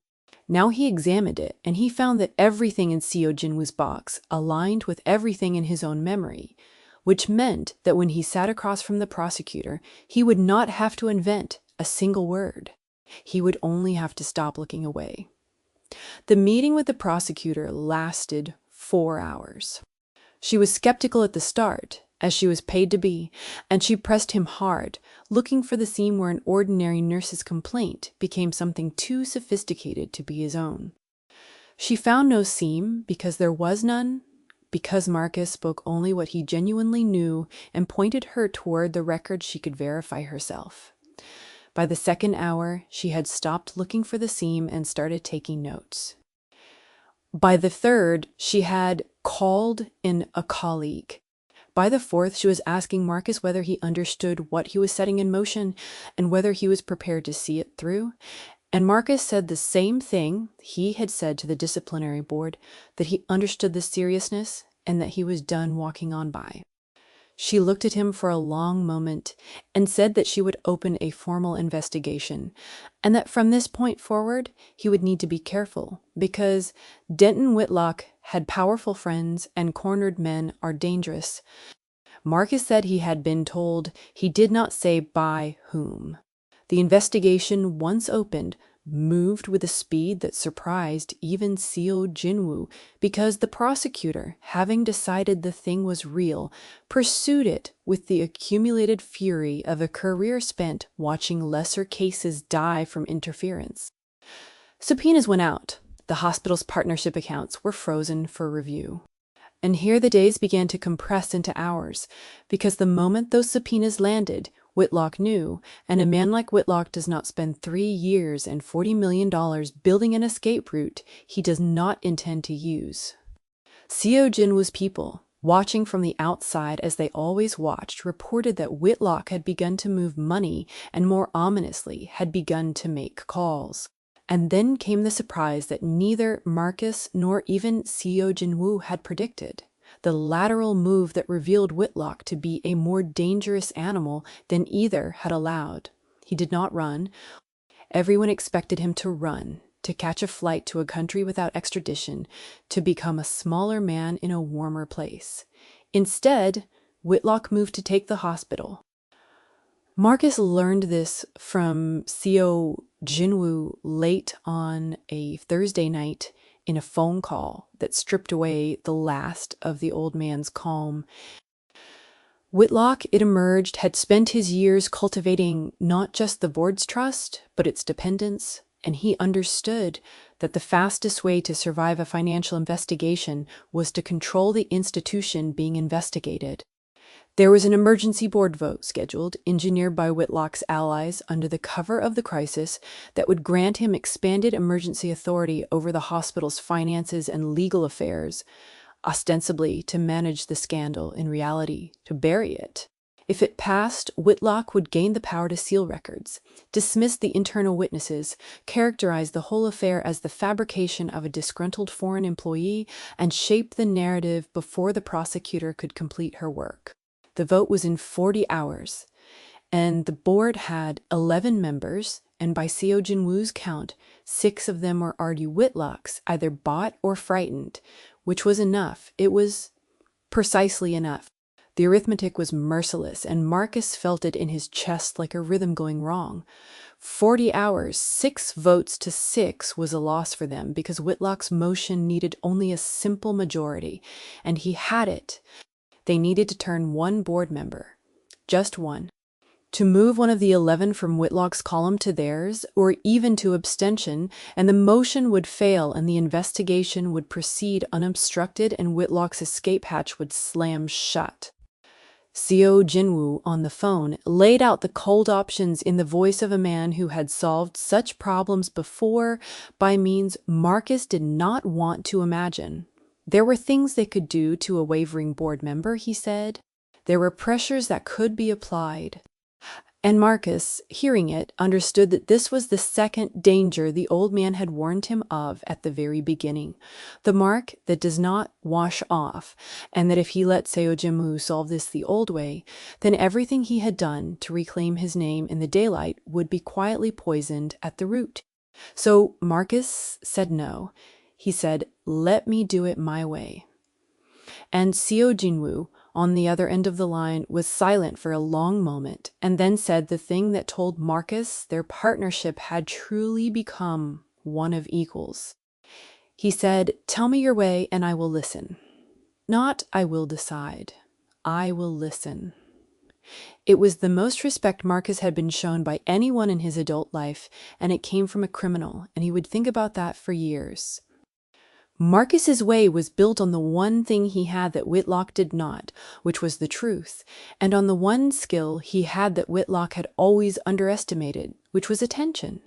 Now he examined it, and he found that everything in Seo Jinwoo's box aligned with everything in his own memory, which meant that when he sat across from the prosecutor, he would not have to invent a single word. He would only have to stop looking away. The meeting with the prosecutor lasted 4 hours. She was skeptical at the start, as she was paid to be, and she pressed him hard, looking for the scene where an ordinary nurse's complaint became something too sophisticated to be his own. She found no seam because there was none, because Marcus spoke only what he genuinely knew and pointed her toward the record she could verify herself. By the second hour, she had stopped looking for the seam and started taking notes. By the third, she had called in a colleague. By the fourth, she was asking Marcus whether he understood what he was setting in motion and whether he was prepared to see it through. And Marcus said the same thing he had said to the disciplinary board, that he understood the seriousness and that he was done walking on by. She looked at him for a long moment and said that she would open a formal investigation, and that from this point forward, he would need to be careful, because Denton Whitlock had powerful friends and cornered men are dangerous. Marcus said he had been told, he did not say by whom. The investigation, once opened, moved with a speed that surprised even Seo Jinwoo, because the prosecutor, having decided the thing was real, pursued it with the accumulated fury of a career spent watching lesser cases die from interference. Subpoenas went out. The hospital's partnership accounts were frozen for review. And here the days began to compress into hours, because the moment those subpoenas landed, Whitlock knew, and a man like Whitlock does not spend 3 years and $40 million building an escape route he does not intend to use. Seo Jinwoo's people, watching from the outside as they always watched, reported that Whitlock had begun to move money and, more ominously, had begun to make calls. And then came the surprise that neither Marcus nor even Seo Jinwoo had predicted. The lateral move that revealed Whitlock to be a more dangerous animal than either had allowed. He did not run. Everyone expected him to run, to catch a flight to a country without extradition, to become a smaller man in a warmer place. Instead, Whitlock moved to take the hospital. Marcus learned this from Seo Jinwoo late on a Thursday night in a phone call that stripped away the last of the old man's calm. Whitlock, it emerged, had spent his years cultivating not just the board's trust, but its dependence, and he understood that the fastest way to survive a financial investigation was to control the institution being investigated. There was an emergency board vote scheduled, engineered by Whitlock's allies under the cover of the crisis, that would grant him expanded emergency authority over the hospital's finances and legal affairs, ostensibly to manage the scandal, in reality, to bury it. If it passed, Whitlock would gain the power to seal records, dismiss the internal witnesses, characterize the whole affair as the fabrication of a disgruntled foreign employee, and shape the narrative before the prosecutor could complete her work. The vote was in 40 hours, and the board had 11 members, and by Seo Jin-woo's count, 6 of them were already Whitlocks, either bought or frightened, which was enough. It was precisely enough. The arithmetic was merciless, and Marcus felt it in his chest like a rhythm going wrong. 40 hours, 6 votes to 6 was a loss for them because Whitlock's motion needed only a simple majority, and he had it. They needed to turn one board member, just one, to move one of the 11 from Whitlock's column to theirs, or even to abstention, and the motion would fail and the investigation would proceed unobstructed and Whitlock's escape hatch would slam shut. Seo Jin-woo, on the phone, laid out the cold options in the voice of a man who had solved such problems before by means Marcus did not want to imagine. There were things they could do to a wavering board member, he said. There were pressures that could be applied. And Marcus, hearing it, understood that this was the second danger the old man had warned him of at the very beginning, the mark that does not wash off, and that if he let Seo Jin-woo solve this the old way, then everything he had done to reclaim his name in the daylight would be quietly poisoned at the root. So Marcus said no. He said, "Let me do it my way." And Seo Jin-woo, on the other end of the line, was silent for a long moment, and then said the thing that told Marcus their partnership had truly become one of equals. He said, "Tell me your way and I will listen. Not I will decide. I will listen." It was the most respect Marcus had been shown by anyone in his adult life, and it came from a criminal, and he would think about that for years. Marcus's way was built on the one thing he had that Whitlock did not, which was the truth, and on the one skill he had that Whitlock had always underestimated, which was attention.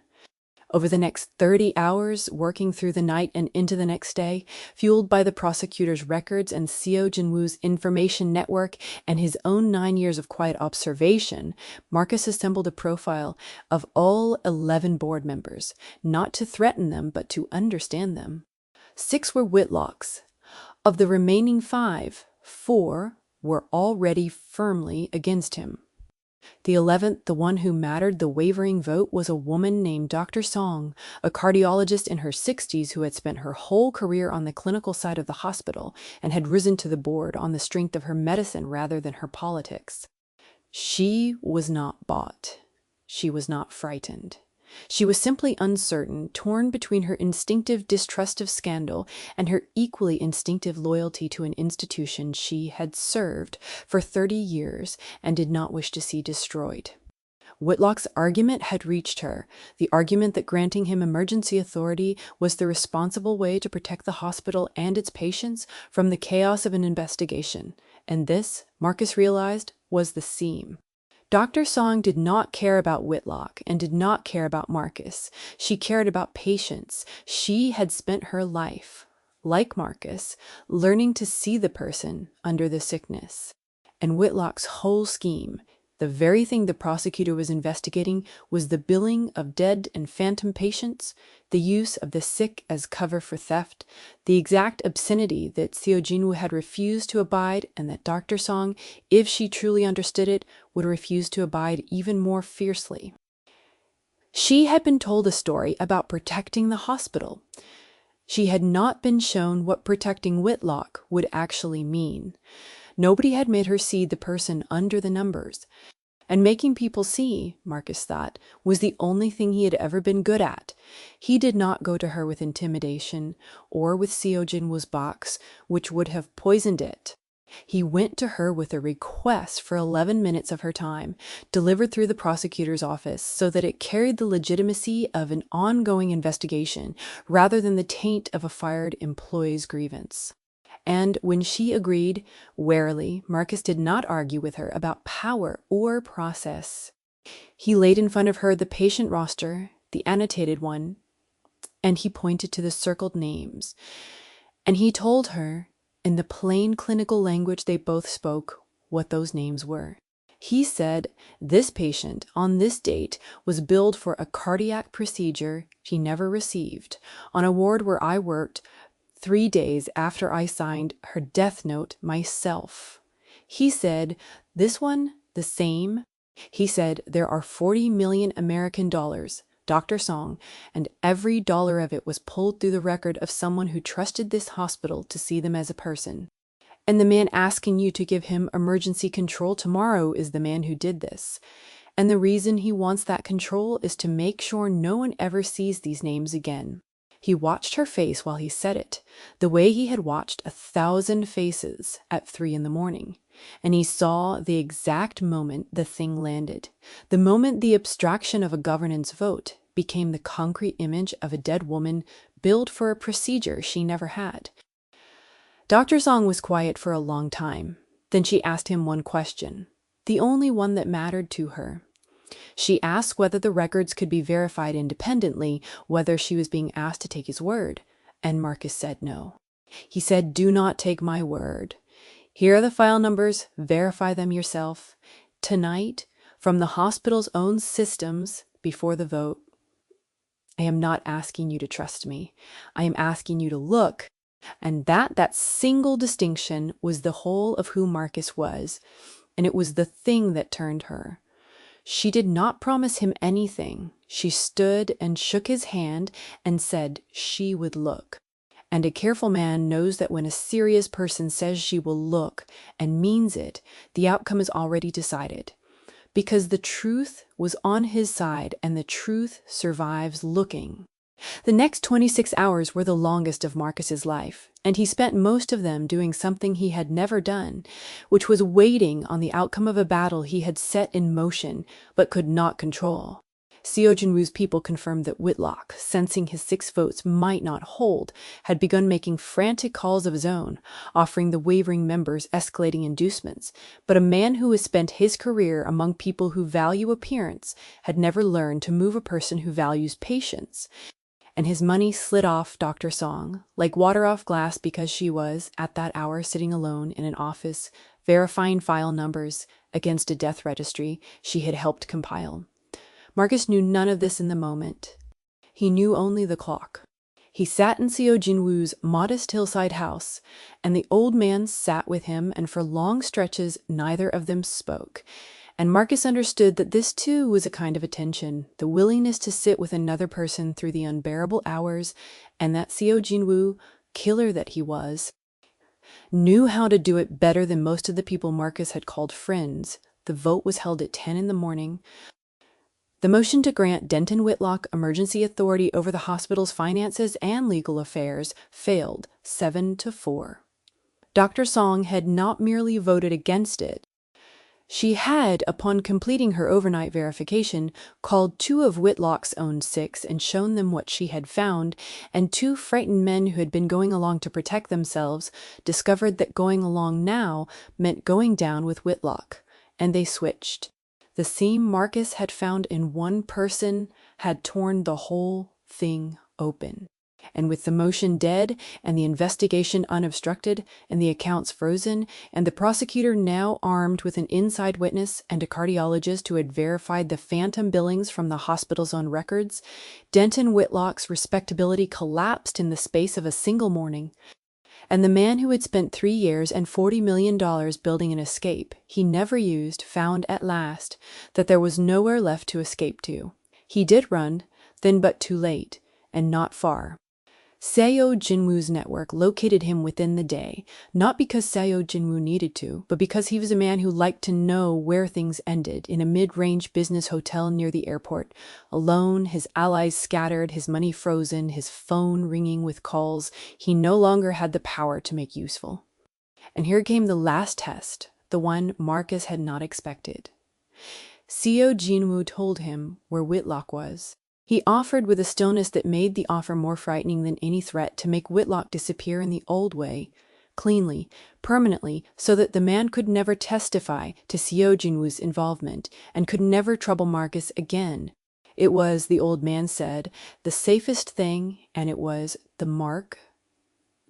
Over the next 30 hours, working through the night and into the next day, fueled by the prosecutor's records and Seo Jin-woo's information network and his own 9 years of quiet observation, Marcus assembled a profile of all 11 board members, not to threaten them, but to understand them. 6 were Whitlocks. Of the remaining 5, 4 were already firmly against him. The 11th, the one who mattered the wavering vote, was a woman named Dr. Song, a cardiologist in her 60s who had spent her whole career on the clinical side of the hospital and had risen to the board on the strength of her medicine rather than her politics. She was not bought. She was not frightened. She was simply uncertain, torn between her instinctive distrust of scandal and her equally instinctive loyalty to an institution she had served for 30 years and did not wish to see destroyed. Whitlock's argument had reached her, the argument that granting him emergency authority was the responsible way to protect the hospital and its patients from the chaos of an investigation, and this, Marcus realized, was the seam. Dr. Song did not care about Whitlock and did not care about Marcus. She cared about patients. She had spent her life, like Marcus, learning to see the person under the sickness. And Whitlock's whole scheme, the very thing the prosecutor was investigating, was the billing of dead and phantom patients, the use of the sick as cover for theft, the exact obscenity that Seo Jin-woo had refused to abide and that Dr. Song, if she truly understood it, would refuse to abide even more fiercely. She had been told a story about protecting the hospital. She had not been shown what protecting Whitlock would actually mean. Nobody had made her see the person under the numbers. And making people see, Marcus thought, was the only thing he had ever been good at. He did not go to her with intimidation or with Seo Jin-woo's box, which would have poisoned it. He went to her with a request for 11 minutes of her time, delivered through the prosecutor's office so that it carried the legitimacy of an ongoing investigation rather than the taint of a fired employee's grievance. And when she agreed, warily, Marcus did not argue with her about power or process. He laid in front of her the patient roster, the annotated one, and he pointed to the circled names. And he told her, in the plain clinical language they both spoke, what those names were. He said this patient, on this date, was billed for a cardiac procedure she never received, on a ward where I worked 3 days after I signed her death note myself. He said, this one, the same. He said, there are 40 million American dollars, Dr. Song, and every dollar of it was pulled through the record of someone who trusted this hospital to see them as a person. And the man asking you to give him emergency control tomorrow is the man who did this. And the reason he wants that control is to make sure no one ever sees these names again. He watched her face while he said it, the way he had watched 1,000 faces at 3 a.m, and he saw the exact moment the thing landed, the moment the abstraction of a governance vote became the concrete image of a dead woman billed for a procedure she never had. Dr. Song was quiet for a long time. Then she asked him one question, the only one that mattered to her. She asked whether the records could be verified independently, whether she was being asked to take his word, and Marcus said no. He said, do not take my word. Here are the file numbers, verify them yourself. Tonight, from the hospital's own systems before the vote, I am not asking you to trust me. I am asking you to look. And that single distinction was the whole of who Marcus was, and it was the thing that turned her. She did not promise him anything. She stood and shook his hand and said she would look. And a careful man knows that when a serious person says she will look and means it, the outcome is already decided. Because the truth was on his side, and the truth survives looking. The next 26 hours were the longest of Marcus's life, and he spent most of them doing something he had never done, which was waiting on the outcome of a battle he had set in motion but could not control. Seo Jinwoo's people confirmed that Whitlock, sensing his 6 votes might not hold, had begun making frantic calls of his own, offering the wavering members escalating inducements. But a man who has spent his career among people who value appearance had never learned to move a person who values patience. And his money slid off Dr. Song, like water off glass, because she was, at that hour, sitting alone in an office, verifying file numbers against a death registry she had helped compile. Marcus knew none of this in the moment. He knew only the clock. He sat in Seo Jinwoo's modest hillside house, and the old man sat with him, and for long stretches neither of them spoke. And Marcus understood that this too was a kind of attention, the willingness to sit with another person through the unbearable hours, and that Seo Jinwoo, killer that he was, knew how to do it better than most of the people Marcus had called friends. The vote was held at 10 a.m. The motion to grant Denton Whitlock emergency authority over the hospital's finances and legal affairs failed 7-4. Dr. Song had not merely voted against it. She had, upon completing her overnight verification, called 2 of Whitlock's own 6 and shown them what she had found, and 2 frightened men who had been going along to protect themselves discovered that going along now meant going down with Whitlock, and they switched. The seam Marcus had found in one person had torn the whole thing open. And with the motion dead, and the investigation unobstructed, and the accounts frozen, and the prosecutor now armed with an inside witness and a cardiologist who had verified the phantom billings from the hospital's own records, Denton Whitlock's respectability collapsed in the space of a single morning. And the man who had spent 3 years and $40 million building an escape he never used found at last that there was nowhere left to escape to. He did run, then but too late, and not far. Seo Jinwoo's network located him within the day, not because Seo Jinwoo needed to, but because he was a man who liked to know where things ended, in a mid-range business hotel near the airport, alone, his allies scattered, his money frozen, his phone ringing with calls he no longer had the power to make useful. And here came the last test, the one Marcus had not expected. Seo Jinwoo told him where Whitlock was. He offered with a stillness that made the offer more frightening than any threat to make Whitlock disappear in the old way, cleanly, permanently, so that the man could never testify to Seo Jinwoo's involvement and could never trouble Marcus again. It was, the old man said, the safest thing, and it was the mark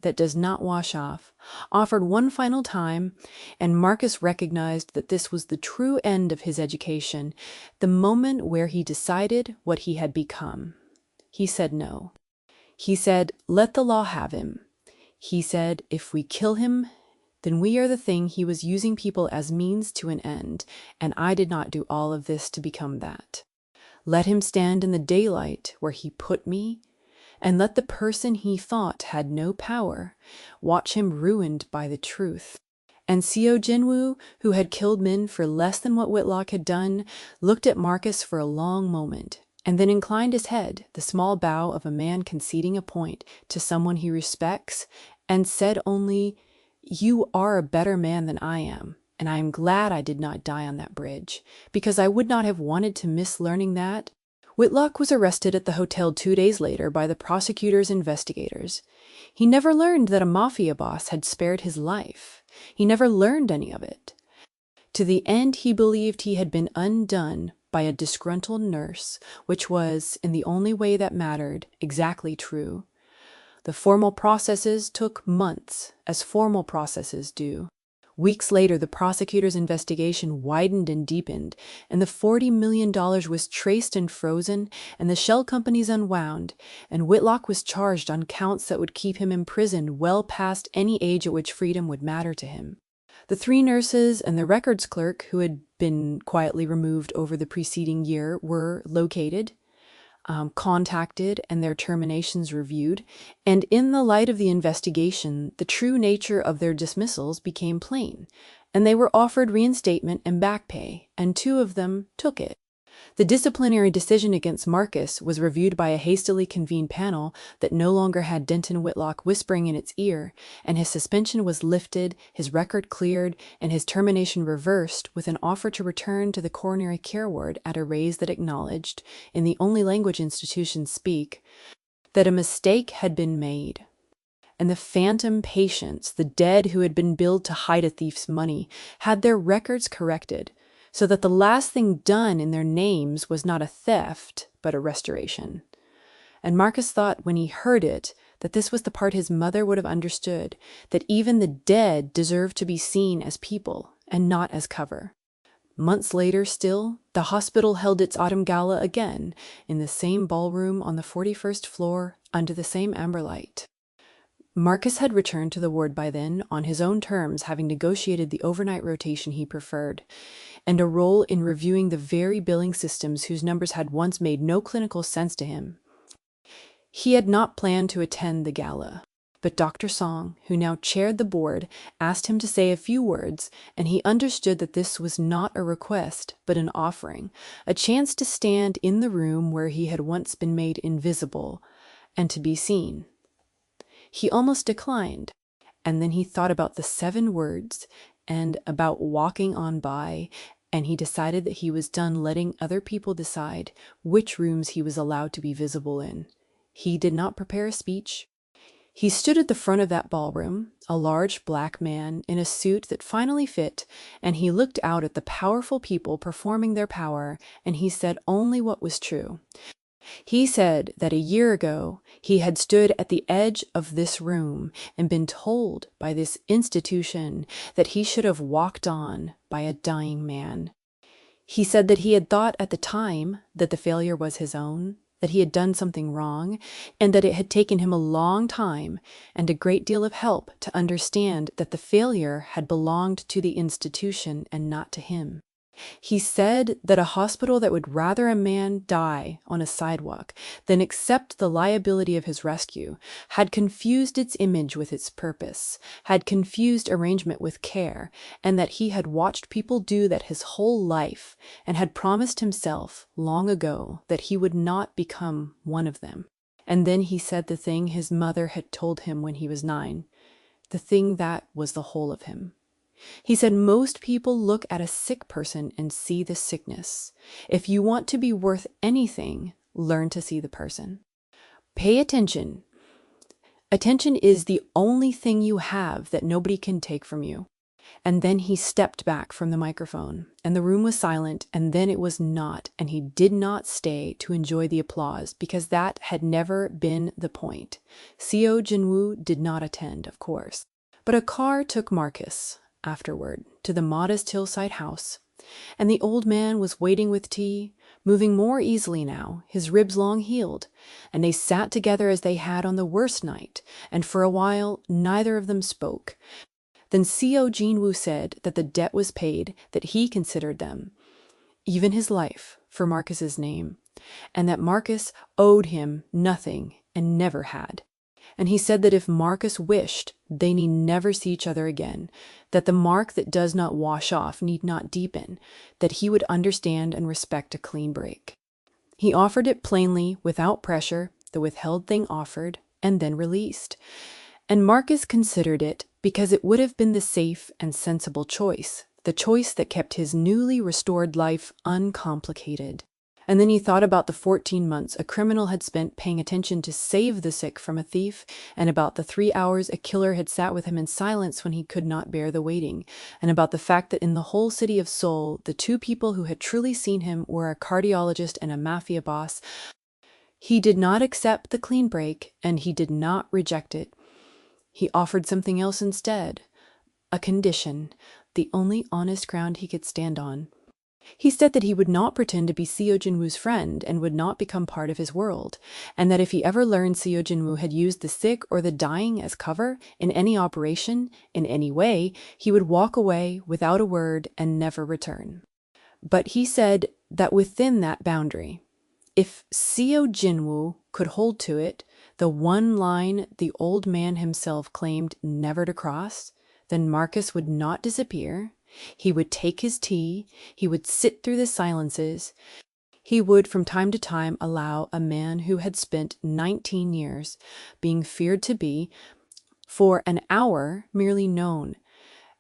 that does not wash off, offered one final time, and Marcus recognized that this was the true end of his education, the moment where he decided what he had become. He said no. He said, let the law have him. He said, if we kill him, then we are the thing he was using people as means to an end, and I did not do all of this to become that. Let him stand in the daylight where he put me, and let the person he thought had no power watch him ruined by the truth. And Seo Jinwoo, who had killed men for less than what Whitlock had done, looked at Marcus for a long moment, and then inclined his head, the small bow of a man conceding a point to someone he respects, and said only, you are a better man than I am, and I am glad I did not die on that bridge, because I would not have wanted to miss learning that. Whitlock was arrested at the hotel 2 days later by the prosecutor's investigators. He never learned that a Mafia boss had spared his life. He never learned any of it. To the end, he believed he had been undone by a disgruntled nurse, which was, in the only way that mattered, exactly true. The formal processes took months, as formal processes do. Weeks later, the prosecutor's investigation widened and deepened, and the $40 million was traced and frozen, and the shell companies unwound, and Whitlock was charged on counts that would keep him imprisoned well past any age at which freedom would matter to him. The 3 nurses and the records clerk who had been quietly removed over the preceding year were located, contacted, and their terminations reviewed, and in the light of the investigation, the true nature of their dismissals became plain, and they were offered reinstatement and back pay, and 2 of them took it. The disciplinary decision against Marcus was reviewed by a hastily convened panel that no longer had Denton Whitlock whispering in its ear, and his suspension was lifted, his record cleared, and his termination reversed with an offer to return to the coronary care ward at a raise that acknowledged, in the only language institutions speak, that a mistake had been made. And the phantom patients, the dead who had been billed to hide a thief's money, had their records corrected, so that the last thing done in their names was not a theft, but a restoration. And Marcus thought when he heard it that this was the part his mother would have understood, that even the dead deserved to be seen as people and not as cover. Months later still, the hospital held its autumn gala again, in the same ballroom on the 41st floor, under the same amber light. Marcus had returned to the ward by then, on his own terms, having negotiated the overnight rotation he preferred, and a role in reviewing the very billing systems whose numbers had once made no clinical sense to him. He had not planned to attend the gala, but Dr. Song, who now chaired the board, asked him to say a few words, and he understood that this was not a request, but an offering, a chance to stand in the room where he had once been made invisible, and to be seen. He almost declined, and then he thought about the 7 words and about walking on by, and he decided that he was done letting other people decide which rooms he was allowed to be visible in. He did not prepare a speech. He stood at the front of that ballroom, a large black man in a suit that finally fit, and he looked out at the powerful people performing their power, and he said only what was true. He said that a year ago he had stood at the edge of this room and been told by this institution that he should have walked on by a dying man. He said that he had thought at the time that the failure was his own, that he had done something wrong, and that it had taken him a long time and a great deal of help to understand that the failure had belonged to the institution and not to him. He said that a hospital that would rather a man die on a sidewalk than accept the liability of his rescue had confused its image with its purpose, had confused arrangement with care, and that he had watched people do that his whole life and had promised himself long ago that he would not become one of them. And then he said the thing his mother had told him when he was 9. the thing that was the whole of him. He said most people look at a sick person and see the sickness. If you want to be worth anything, learn to see the person. Pay attention. Attention is the only thing you have that nobody can take from you. And then he stepped back from the microphone, and the room was silent, and then it was not, and he did not stay to enjoy the applause, because that had never been the point. Seo Jinwoo did not attend, of course. But a car took Marcus, afterward, to the modest hillside house, and the old man was waiting with tea, moving more easily now, his ribs long healed, and they sat together as they had on the worst night, and for a while neither of them spoke. Then Seo Jinwoo said that the debt was paid, that he considered them, even his life, for Marcus's name, and that Marcus owed him nothing and never had. And he said that if Marcus wished, they need never see each other again, that the mark that does not wash off need not deepen, that he would understand and respect a clean break. He offered it plainly, without pressure, the withheld thing offered, and then released. And Marcus considered it because it would have been the safe and sensible choice, the choice that kept his newly restored life uncomplicated. And then he thought about the 14 months a criminal had spent paying attention to save the sick from a thief, and about the 3 hours a killer had sat with him in silence when he could not bear the waiting, and about the fact that in the whole city of Seoul, the two people who had truly seen him were a cardiologist and a mafia boss. He did not accept the clean break, and he did not reject it. He offered something else instead, a condition, the only honest ground he could stand on. He said that he would not pretend to be Seo Jinwoo's friend and would not become part of his world, and that if he ever learned Seo Jinwoo had used the sick or the dying as cover in any operation, in any way, he would walk away without a word and never return. But he said that within that boundary, if Seo Jinwoo could hold to it, the one line the old man himself claimed never to cross, then Marcus would not disappear. He would take his tea, he would sit through the silences, he would from time to time allow a man who had spent 19 years being feared to be, for an hour, merely known.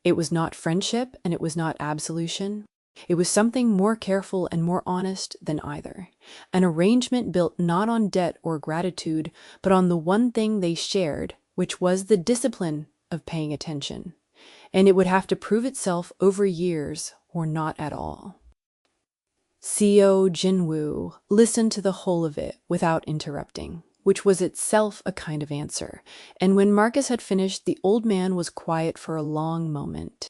It was not friendship and it was not absolution. It was something more careful and more honest than either, an arrangement built not on debt or gratitude, but on the one thing they shared, which was the discipline of paying attention. And it would have to prove itself over years or not at all. Seo Jinwoo listened to the whole of it without interrupting, which was itself a kind of answer, and when Marcus had finished, the old man was quiet for a long moment.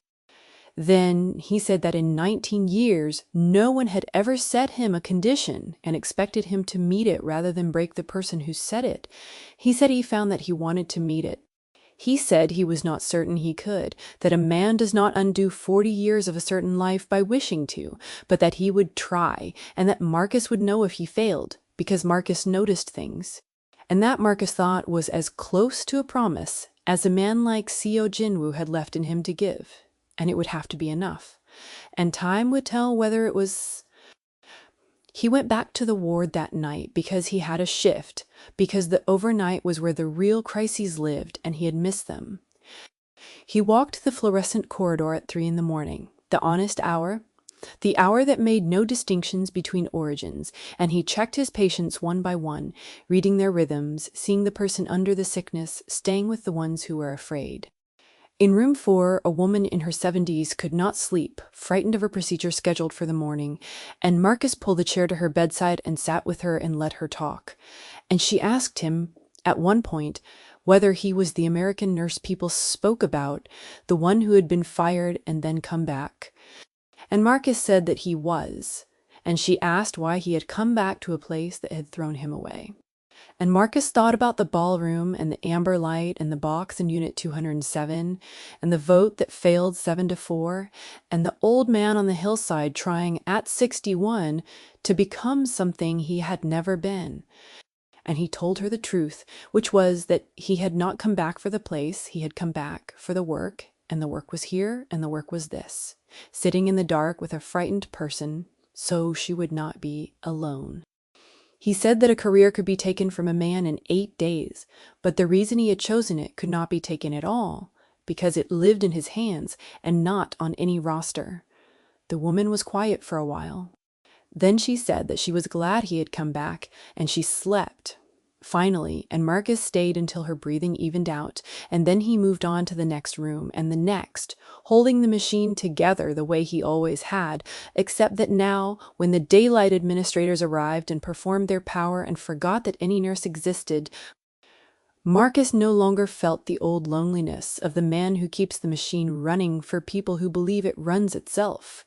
Then he said that in 19 years, no one had ever set him a condition and expected him to meet it rather than break the person who set it. He said he found that he wanted to meet it. He said he was not certain he could, that a man does not undo 40 years of a certain life by wishing to, but that he would try, and that Marcus would know if he failed, because Marcus noticed things. And that Marcus thought was as close to a promise as a man like Seo Jinwoo had left in him to give, and it would have to be enough. And time would tell whether it was... He went back to the ward that night because he had a shift, because the overnight was where the real crises lived and he had missed them. He walked the fluorescent corridor at 3 a.m, the honest hour, the hour that made no distinctions between origins, and he checked his patients one by one, reading their rhythms, seeing the person under the sickness, staying with the ones who were afraid. In room 4, a woman in her 70s could not sleep, frightened of a procedure scheduled for the morning, and Marcus pulled a chair to her bedside and sat with her and let her talk. And she asked him, at one point, whether he was the American nurse people spoke about, the one who had been fired and then come back. And Marcus said that he was, and she asked why he had come back to a place that had thrown him away. And Marcus thought about the ballroom and the amber light and the box in Unit 207 and the vote that failed 7-4 and the old man on the hillside trying at 61 to become something he had never been. And he told her the truth, which was that he had not come back for the place, he had come back for the work, and the work was here and the work was this, sitting in the dark with a frightened person so she would not be alone. He said that a career could be taken from a man in 8 days, but the reason he had chosen it could not be taken at all, because it lived in his hands and not on any roster. The woman was quiet for a while. Then she said that she was glad he had come back, and she slept. Finally, and Marcus stayed until her breathing evened out, and then he moved on to the next room and the next, holding the machine together the way he always had, except that now, when the daylight administrators arrived and performed their power and forgot that any nurse existed, Marcus no longer felt the old loneliness of the man who keeps the machine running for people who believe it runs itself.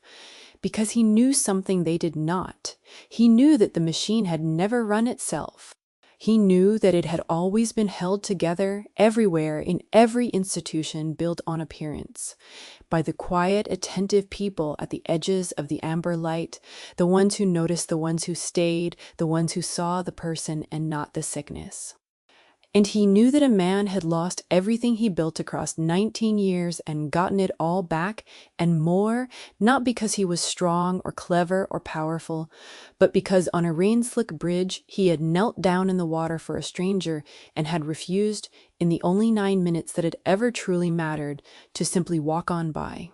Because he knew something they did not. He knew that the machine had never run itself. He knew that it had always been held together everywhere in every institution built on appearance, by the quiet, attentive people at the edges of the amber light, the ones who noticed, the ones who stayed, the ones who saw the person and not the sickness. And he knew that a man had lost everything he built across 19 years and gotten it all back and more, not because he was strong or clever or powerful, but because on a rain-slick bridge he had knelt down in the water for a stranger and had refused, in the only 9 minutes that had ever truly mattered, to simply walk on by.